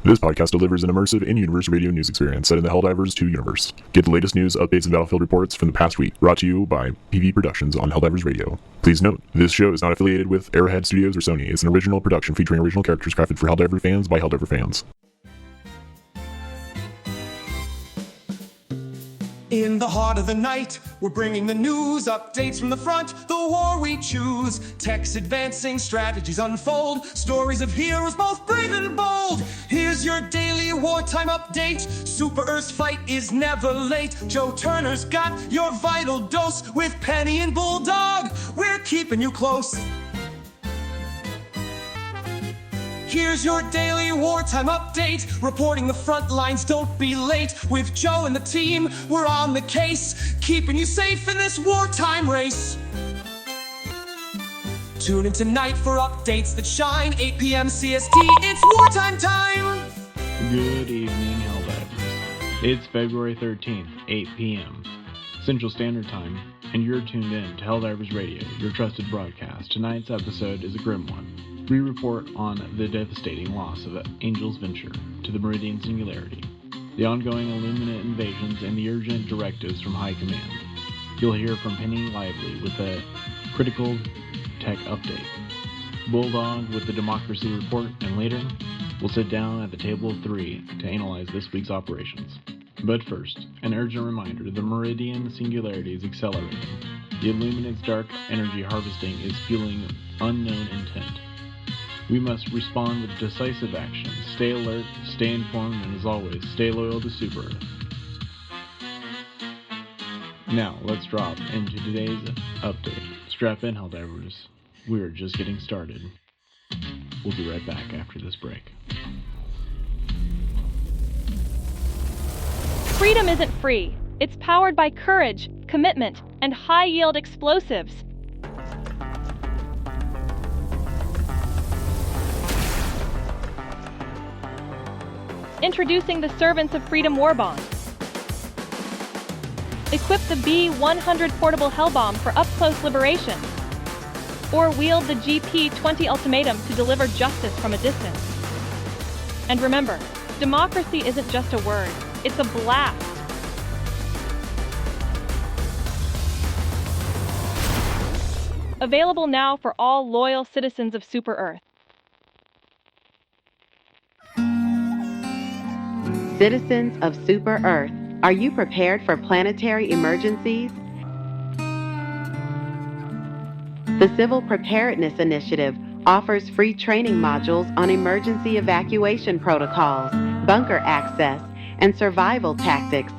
This podcast delivers an immersive in-universe radio news experience set in the Helldivers 2 universe. Get the latest news, updates, and battlefield reports from the past week, brought to you by PV Productions on Helldivers Radio. Please note, this show is not affiliated with Arrowhead Studios or Sony. It's an original production featuring original characters crafted for Helldiver fans by Helldiver fans. In the heart of the night, we're bringing the news, updates from the front, the war we choose. Tech's advancing, strategies unfold, stories of heroes both brave and bold. Here's your daily wartime update. Super Earth's fight is never late. Joe Turner's got your vital dose with Penny and Bulldog. We're keeping you close. Here's your daily wartime update, reporting the front lines, don't be late. With Joe and the team, we're on the case, keeping you safe in this wartime race. Tune in tonight for updates that shine, 8 p.m. CST, it's wartime time! Good evening, Helldivers. It's February 13th, 8 p.m. Central Standard Time, and you're tuned in to Helldivers Radio, your trusted broadcast. Tonight's episode is a grim one. We report on the devastating loss of Angel's venture to the Meridian Singularity, the ongoing Illuminate invasions, and the urgent directives from High Command. You'll hear from Penny Lively with a critical tech update, Bulldog with the Democracy Report, and later, we'll sit down at the table of three to analyze this week's operations. But first, an urgent reminder, the Meridian Singularity is accelerating. The Illuminate's dark energy harvesting is fueling unknown intent. We must respond with decisive action. Stay alert, stay informed, and as always, stay loyal to Super Earth. Now, let's drop into today's update. Strap in, Helldivers. We're just getting started. We'll be right back after this break. Freedom isn't free. It's powered by courage, commitment, and high-yield explosives. Introducing the Servants of Freedom War Bomb. Equip the B-100 portable hell bomb for up-close liberation. Or wield the GP-31 Ultimatum to deliver justice from a distance. And remember, democracy isn't just a word, it's a blast. Available now for all loyal citizens of Super Earth. Citizens of Super Earth, are you prepared for planetary emergencies? The Civil Preparedness Initiative offers free training modules on emergency evacuation protocols, bunker access, and survival tactics.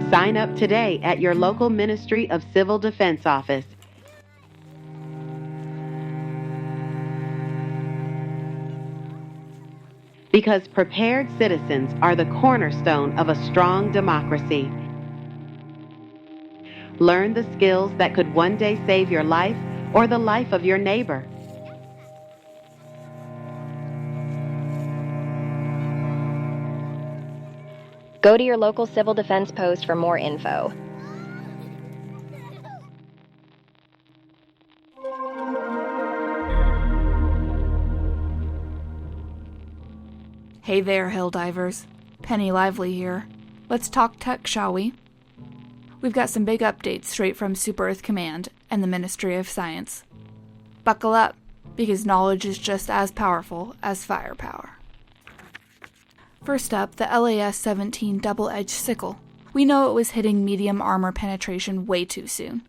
Sign up today at your local Ministry of Civil Defense office. Because prepared citizens are the cornerstone of a strong democracy. Learn the skills that could one day save your life or the life of your neighbor. Go to your local civil defense post for more info. Hey there, Helldivers. Penny Lively here. Let's talk tech, shall we? We've got some big updates straight from Super Earth Command and the Ministry of Science. Buckle up, because knowledge is just as powerful as firepower. First up, the LAS-17 Double-Edge Sickle. We know it was hitting medium armor penetration way too soon.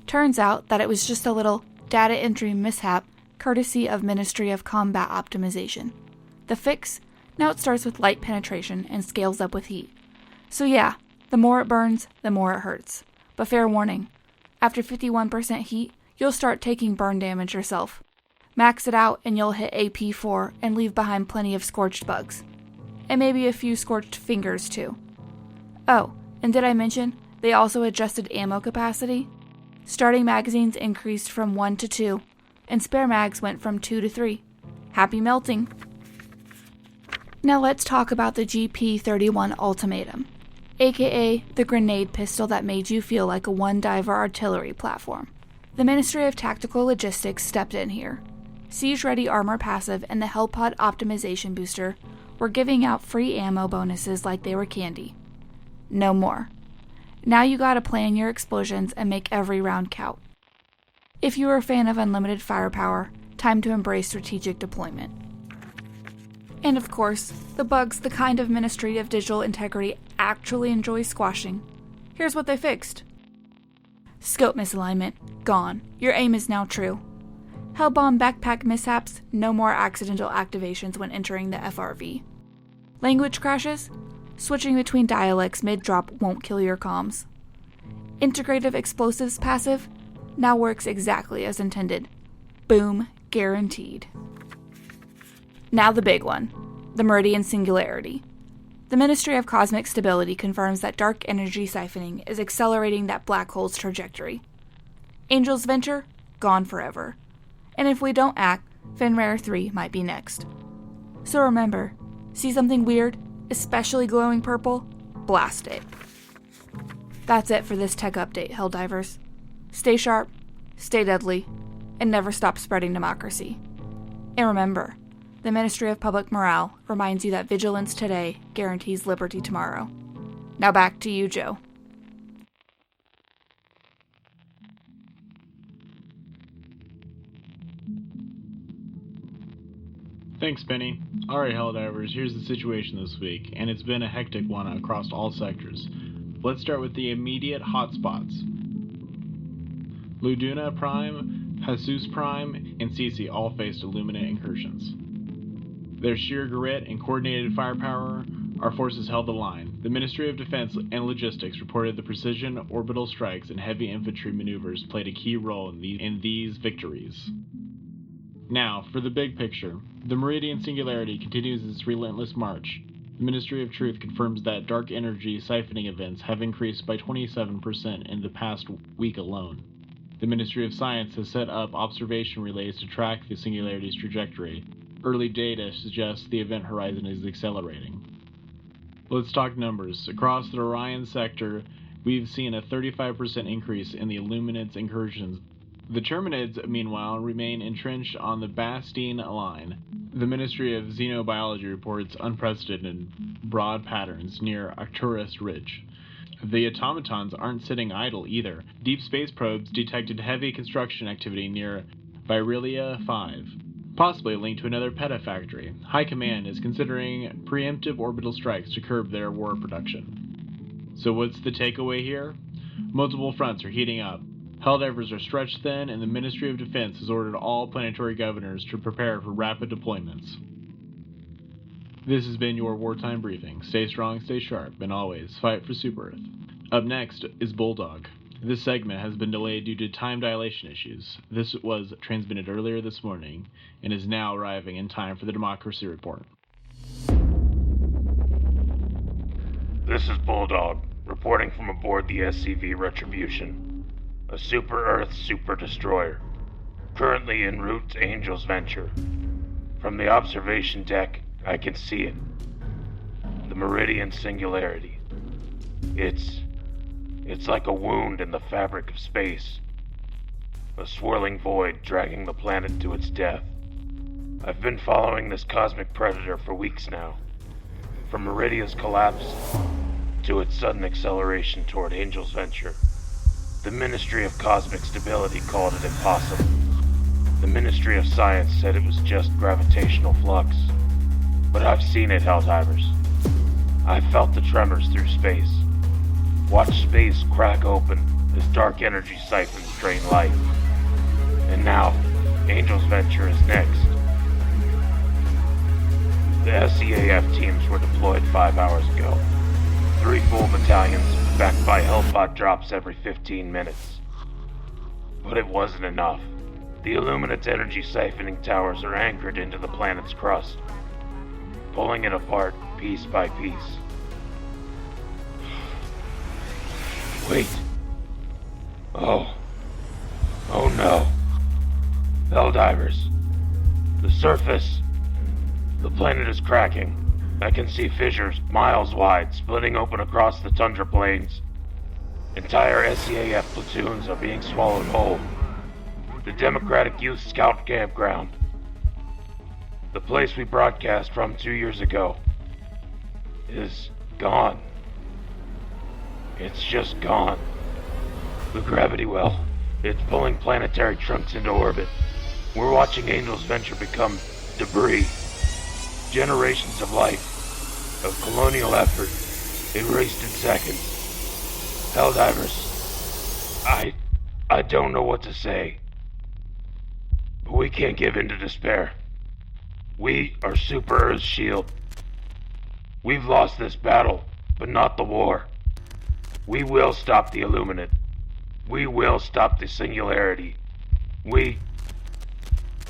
Turns out that it was just a little data entry mishap courtesy of Ministry of Combat Optimization. The fix? Now it starts with light penetration and scales up with heat. So yeah, the more it burns, the more it hurts. But fair warning, after 51% heat, you'll start taking burn damage yourself. Max it out and you'll hit AP4 and leave behind plenty of scorched bugs. And maybe a few scorched fingers too. Oh, and did I mention they also adjusted ammo capacity? Starting magazines increased from 1 to 2, and spare mags went from 2 to 3. Happy melting! Now let's talk about the GP-31 Ultimatum, aka the grenade pistol that made you feel like a one-diver artillery platform. The Ministry of Tactical Logistics stepped in here. Siege-Ready Armor Passive and the Hellpod Optimization Booster were giving out free ammo bonuses like they were candy. No more. Now you gotta plan your explosions and make every round count. If you are a fan of unlimited firepower, time to embrace strategic deployment. And of course, the bugs the kind of Ministry of Digital Integrity actually enjoys squashing. Here's what they fixed. Scope misalignment, gone. Your aim is now true. Hellbomb backpack mishaps, no more accidental activations when entering the FRV. Language crashes? Switching between dialects mid-drop won't kill your comms. Integrative explosives passive now works exactly as intended. Boom, guaranteed. Now the big one, the Meridian Singularity. The Ministry of Cosmic Stability confirms that dark energy siphoning is accelerating that black hole's trajectory. Angel's Venture? Gone forever. And if we don't act, Fenrir 3 might be next. So remember, see something weird, especially glowing purple? Blast it. That's it for this tech update, Helldivers. Stay sharp, stay deadly, and never stop spreading democracy. And remember, the Ministry of Public Morale reminds you that vigilance today guarantees liberty tomorrow. Now back to you, Joe. Thanks, Penny. Alright, Helldivers, here's the situation this week, and it's been a hectic one across all sectors. Let's start with the immediate hotspots. Luduna Prime, Jesus Prime, and Sisi all faced Illuminate incursions. Their sheer grit and coordinated firepower, our forces held the line. The Ministry of Defense and Logistics reported the precision orbital strikes and heavy infantry maneuvers played a key role in these victories. Now, for the big picture, the Meridian Singularity continues its relentless march. The Ministry of Truth confirms that dark energy siphoning events have increased by 27% in the past week alone. The Ministry of Science has set up observation relays to track the Singularity's trajectory. Early data suggests the event horizon is accelerating. Let's talk numbers. Across the Orion sector, we've seen a 35% increase in the Illuminate's incursions. The Terminids, meanwhile, remain entrenched on the Bastine line. The Ministry of Xenobiology reports unprecedented broad patterns near Arcturus Ridge. The automatons aren't sitting idle either. Deep space probes detected heavy construction activity near Virilia 5. Possibly linked to another petafactory. High Command is considering preemptive orbital strikes to curb their war production. So what's the takeaway here? Multiple fronts are heating up. Helldivers are stretched thin, and the Ministry of Defense has ordered all planetary governors to prepare for rapid deployments. This has been your Wartime Briefing. Stay strong, stay sharp, and always fight for Super Earth. Up next is Bulldog. This segment has been delayed due to time dilation issues. This was transmitted earlier this morning and is now arriving in time for the Democracy Report. This is Bulldog, reporting from aboard the SEV Retribution, a super-Earth super-destroyer, currently en route to Angel's Venture. From the observation deck, I can see it. The Meridian Singularity. It's like a wound in the fabric of space. A swirling void dragging the planet to its death. I've been following this cosmic predator for weeks now. From Meridia's collapse to its sudden acceleration toward Angel's Venture. The Ministry of Cosmic Stability called it impossible. The Ministry of Science said it was just gravitational flux. But I've seen it, Helldivers. I've felt the tremors through space. Watch space crack open as dark energy siphons drain light. And now, Angel's Venture is next. The SEAF teams were deployed 5 hours ago. 3 full battalions, backed by Hellpod drops every 15 minutes. But it wasn't enough. The Illuminate's energy siphoning towers are anchored into the planet's crust, pulling it apart piece by piece. Wait. Oh no. Helldivers. The surface. The planet is cracking. I can see fissures miles wide splitting open across the tundra plains. Entire SEAF platoons are being swallowed whole. The Democratic Youth Scout campground, The place we broadcast from 2 years ago is gone. It's just gone. The gravity well, it's pulling planetary trunks into orbit. We're watching Angel's venture become debris. Generations of life, of colonial effort, erased in seconds. Helldivers, I don't know what to say. But we can't give in to despair. We are Super Earth's shield. We've lost this battle, but not the war. We will stop the Illuminate. We will stop the Singularity. We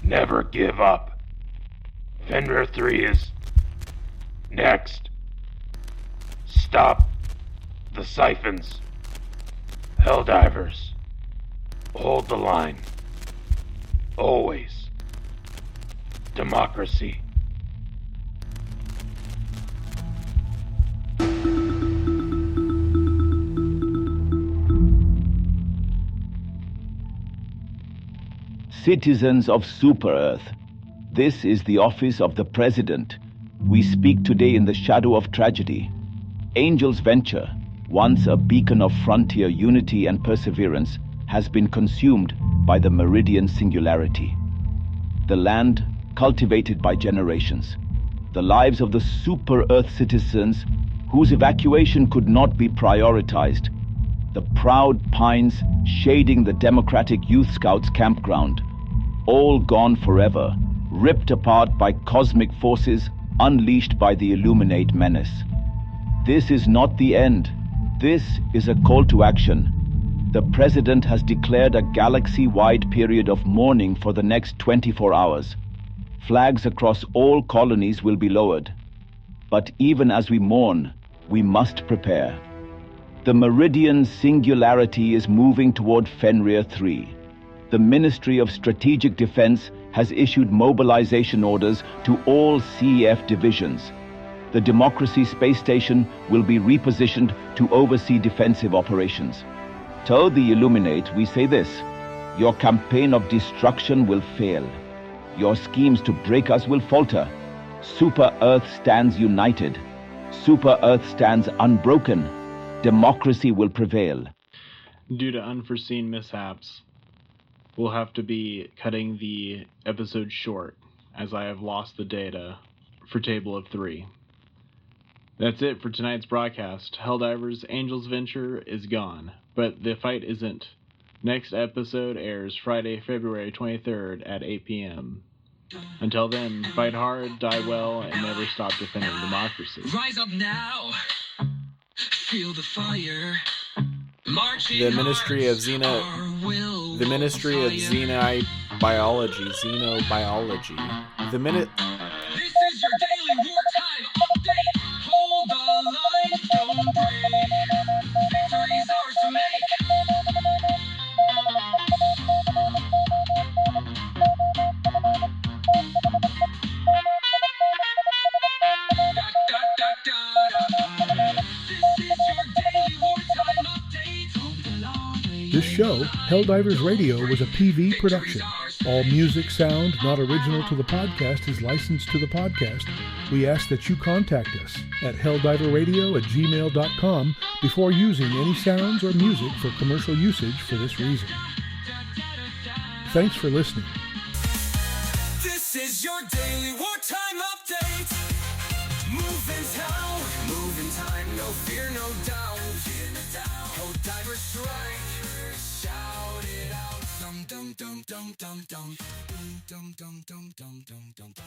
never give up. Fenrir 3 is next. Stop the siphons. Helldivers, hold the line. Always. Democracy. Citizens of Super Earth, this is the office of the President. We speak today in the shadow of tragedy. Angel's venture, once a beacon of frontier unity and perseverance, has been consumed by the Meridian Singularity. The land cultivated by generations. The lives of the Super Earth citizens whose evacuation could not be prioritized. The proud pines shading the Democratic Youth Scouts campground. All gone forever, ripped apart by cosmic forces unleashed by the Illuminate menace. This is not the end. This is a call to action. The President has declared a galaxy-wide period of mourning for the next 24 hours. Flags across all colonies will be lowered. But even as we mourn, we must prepare. The Meridian Singularity is moving toward Fenrir 3. The Ministry of Strategic Defense has issued mobilization orders to all CEF divisions. The Democracy Space Station will be repositioned to oversee defensive operations. To the Illuminate, we say this: your campaign of destruction will fail. Your schemes to break us will falter. Super Earth stands united. Super Earth stands unbroken. Democracy will prevail. Due to unforeseen mishaps, we'll have to be cutting the episode short, as I have lost the data for Table of 3. That's it for tonight's broadcast. Helldivers' Angel's Venture is gone, but the fight isn't. Next episode airs Friday, February 23rd at 8 p.m. Until then, fight hard, die well, and never stop defending democracy. Rise up now. Feel the fire. The Ministry of Xenobiology. This is your daily wartime update. Hold the line, don't break. Victory's ours to make. This show, Helldivers Radio, was a PV production. All music, sound not original to the podcast is licensed to the podcast. We ask that you contact us at helldiverradio@gmail.com before using any sounds or music for commercial usage for this reason. Thanks for listening. This is your daily wartime update. Move in time, no fear, no doubt. Helldivers strike. Shout it out. Dum dum dum dum dum dum dum dum dum dum dum dum dum.